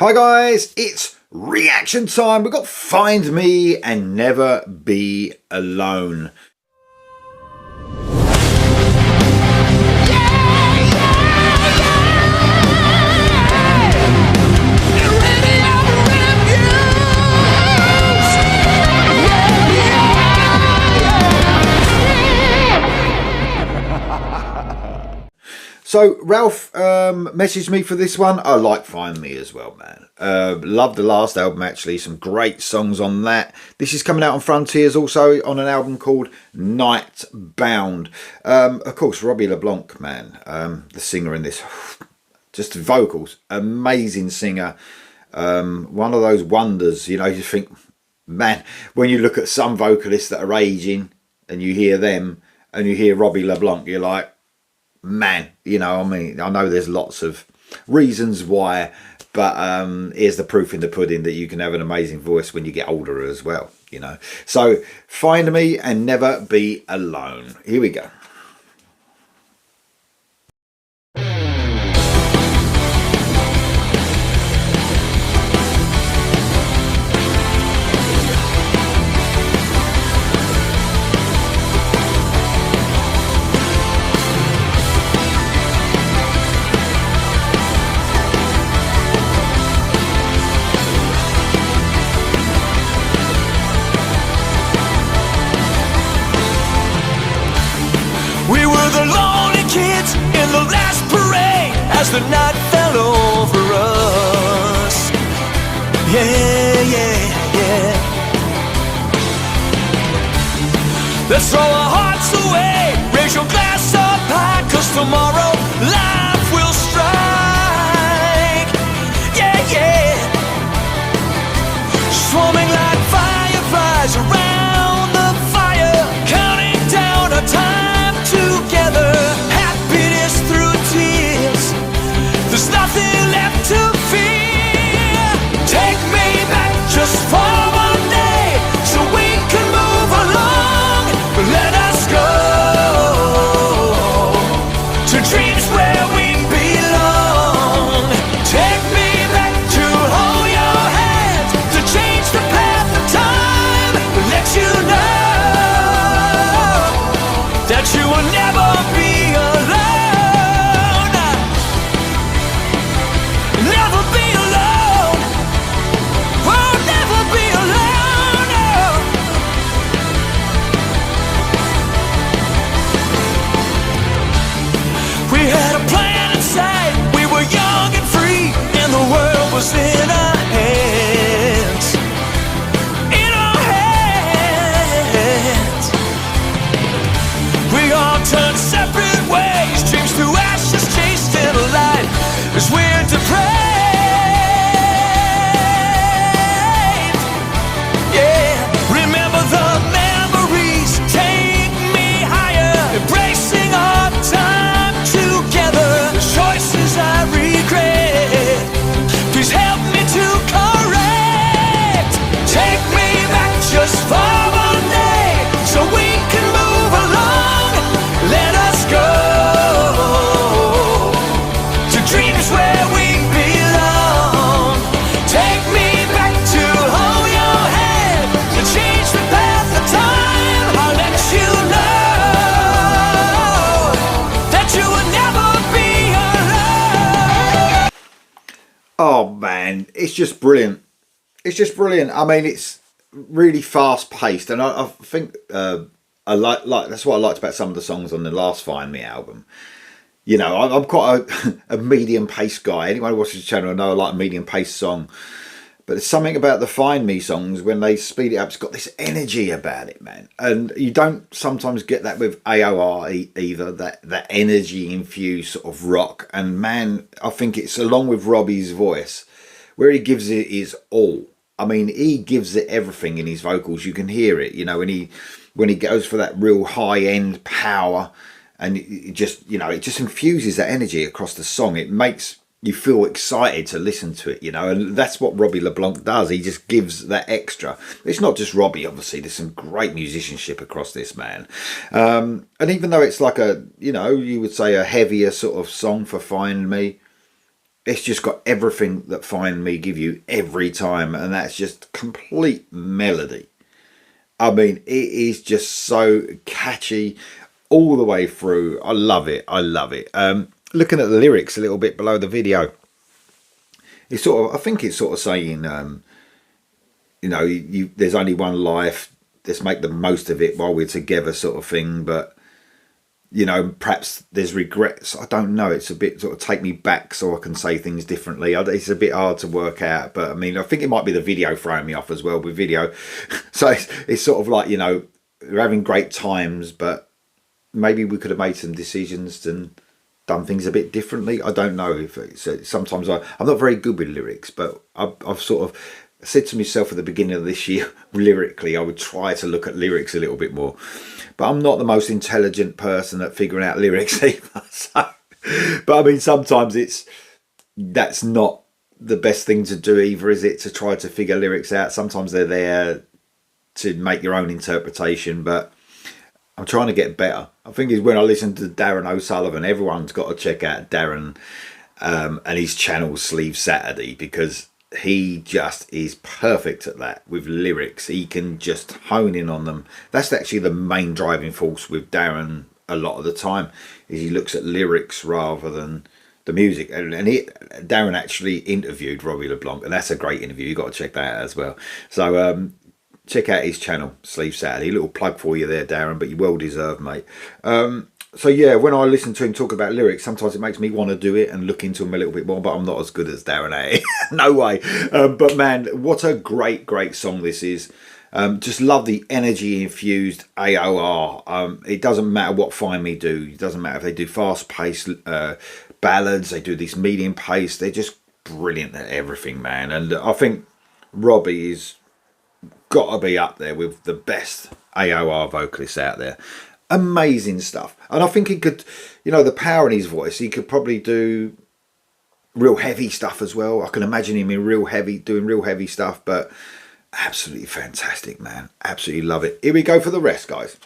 Hi guys, it's reaction time. We've got Find Me and Never Be Alone. So Ralph messaged me for this one. I like Find Me as well, man. Love the last album, actually. Some great songs on that. This is coming out on Frontiers, also on an album called Night Bound. Of course, Robbie LeBlanc, man, the singer in this. Just the vocals, amazing singer. One of those wonders, you think, man, when you look at some vocalists that are aging and you hear them and you hear Robbie LeBlanc, you're like, man, I know there's lots of reasons why, but here's the proof in the pudding that you can have an amazing voice when you get older as well, So Find Me and Never Be Alone. Here we go. We were the lonely kids in the last parade as the night fell over us. Yeah, yeah, yeah. Let's throw our hearts away, raise your glass up high, 'cause tomorrow life will strike. Yeah, yeah. Swarming like fireflies around the fire, counting down our time together, happiness through tears. There's nothing left to fear. Take me back just for one day, so we can move along. Let us go to dreams where we belong. Take me back to hold your hand, to change the path of time. Let you know that you will never be alone. Never be alone. We'll never be alone. No. We had a plan inside. We were young and free, and the world was in our hands. In our hands. We all turned separate ways, dreams to ashes, chased in a light as we're depraved. Yeah, remember the memories, take me higher, embracing our time together. Choices I regret, please help me to correct. Take me back just for one day, so we can move along. Let us go to dreams where we belong. Take me back to hold your hand, to change the path of time. I'll let you know that you will never be alone. Oh man, it's just brilliant. It's just brilliant. I mean, it's really fast paced, and I think I like that's what I liked about some of the songs on the last Find Me album. I'm quite a medium paced guy. Anyone who watches the channel, I know I like a medium paced song. But there's something about the Find Me songs, when they speed it up, it's got this energy about it, man. And you don't sometimes get that with AOR either, that energy infused sort of rock. And man, I think it's along with Robbie's voice, where he gives it his all. I mean, he gives it everything in his vocals. You can hear it, when he goes for that real high end power, and it just infuses that energy across the song. It makes you feel excited to listen to it, and that's what Robbie LeBlanc does. He just gives that extra. It's not just Robbie, obviously. There's some great musicianship across this, man. And even though it's like you would say a heavier sort of song for Find Me, it's just got everything that Find Me give you every time, and that's just complete melody. I mean, it is just so catchy all the way through. I love it. I love it. Looking at the lyrics a little bit below the video, it's sort of, I think it's sort of saying, you know, there's only one life. Let's make the most of it while we're together, sort of thing. But you know, perhaps there's regrets. I don't know. It's a bit sort of take me back so I can say things differently. It's a bit hard to work out, but I mean, I think it might be the video throwing me off as well with video. So it's sort of like, you know, we're having great times, but maybe we could have made some decisions and done things a bit differently. I don't know if it's, sometimes I'm not very good with lyrics, but I've sort of said to myself at the beginning of this year, lyrically, I would try to look at lyrics a little bit more. But I'm not the most intelligent person at figuring out lyrics either. So, but I mean, sometimes that's not the best thing to do either, is it? To try to figure lyrics out. Sometimes they're there to make your own interpretation, but I'm trying to get better. I think it's when I listen to Darren O'Sullivan, everyone's got to check out Darren and his channel Sleeve Saturday, because he just is perfect at that with lyrics. He can just hone in on them. That's actually the main driving force with Darren a lot of the time, is he looks at lyrics rather than the music. And Darren actually interviewed Robbie LeBlanc, and that's a great interview. You've got to check that out as well. So check out his channel, Sleeve Saturday. A little plug for you there, Darren, but you well deserved, mate. So yeah, when I listen to him talk about lyrics, sometimes it makes me want to do it and look into them a little bit more, but I'm not as good as Darren at it. No way. But man, what a great, great song this is. Just love the energy infused AOR. It doesn't matter what Find Me do. It doesn't matter if they do fast paced ballads, they do this medium pace. They're just brilliant at everything, man. And I think Robbie is got to be up there with the best AOR vocalists out there. Amazing stuff. And I think he could, you know, the power in his voice, he could probably do real heavy stuff as well. I can imagine him in doing real heavy stuff, but absolutely fantastic, man. Absolutely love it. Here we go for the rest, guys.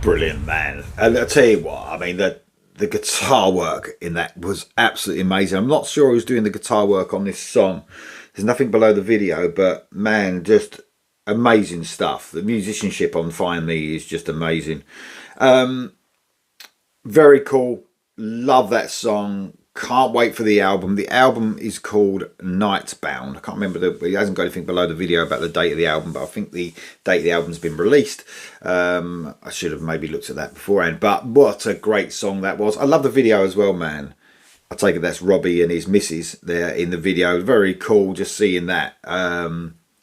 Brilliant, man. And I'll tell you what, I mean, the guitar work in that was absolutely amazing. I'm not sure who's doing the guitar work on this song. There's nothing below the video, but man, just amazing stuff. The musicianship on Find Me is just amazing. Very cool. Love that song. Can't wait for the album. The album is called Nightbound. I can't remember, it hasn't got anything below the video about the date of the album, but I think the date of the album's been released. I should have maybe looked at that beforehand, but what a great song that was. I love the video as well, man. I take it that's Robbie and his missus there in the video. Very cool just seeing that.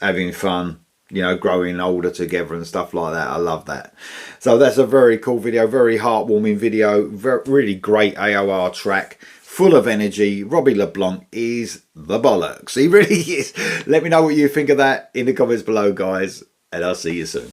Having fun, you know, growing older together and stuff like that. I love that. So that's a very cool video, very heartwarming video, really great AOR track, full of energy. Robbie LeBlanc is the bollocks. He really is. Let me know what you think of that in the comments below, guys, and I'll see you soon.